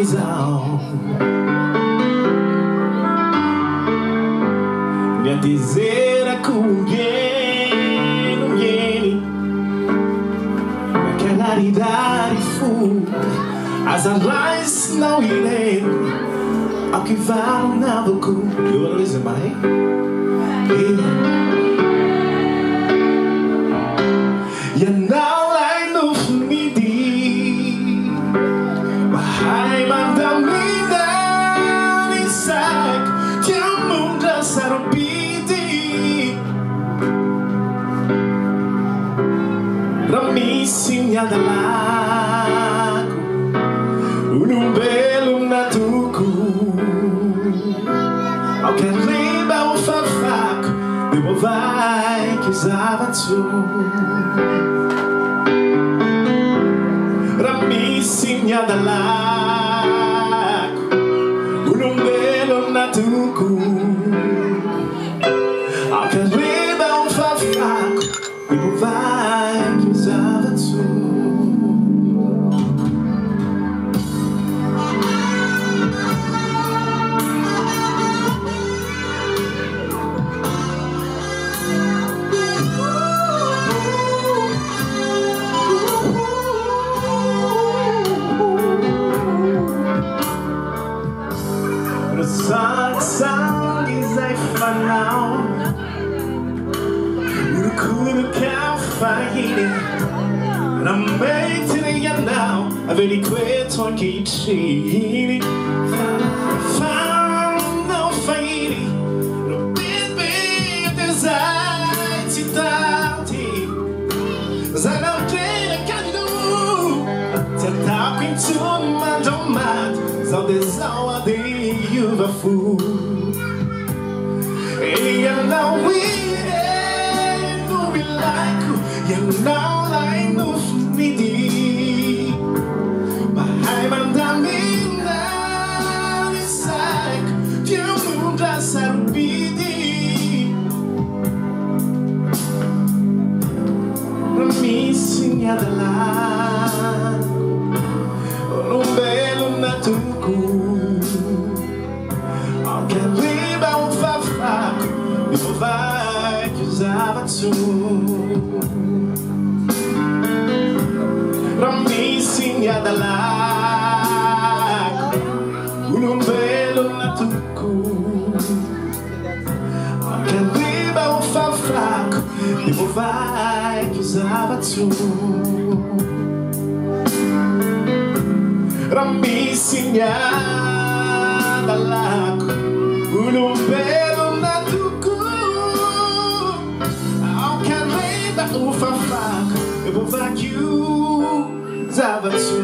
visão. Minha dizer com viene, non vieni. Minha claridade fuga, as arraias não irei. Ao que vale nada com eu lhes amei. E não lai no fumidi, bahai mandamida ni sak, tiamung dasarupidi. Ramisinya dalaku, unum belo natuku. Ao que riba o fafaco, devo vai que usava tu. Ramisinya dalaku, unum belo natuku. Ao que riba o fafaco, devo vai que usava tu. Sang is a fanal. Urukudu can fight it. And I'm waiting now. I've really quit on kitchen. Found no fighting. No big desire to die. As I know that I can do. To talk into my domain. So there's no idea. You've a fool, and you know we do we like you know like no me but I'm andamina it's like you move us and be missing at the line un bello natuku. Vai que usava tu Ramisinya dalaku, unum belo natuku. Que riba o fafaco, devo vai que usava tu. Ramisinya dalaku, unum belo natuku. O fafaco, eu vou vacuum, zava tu.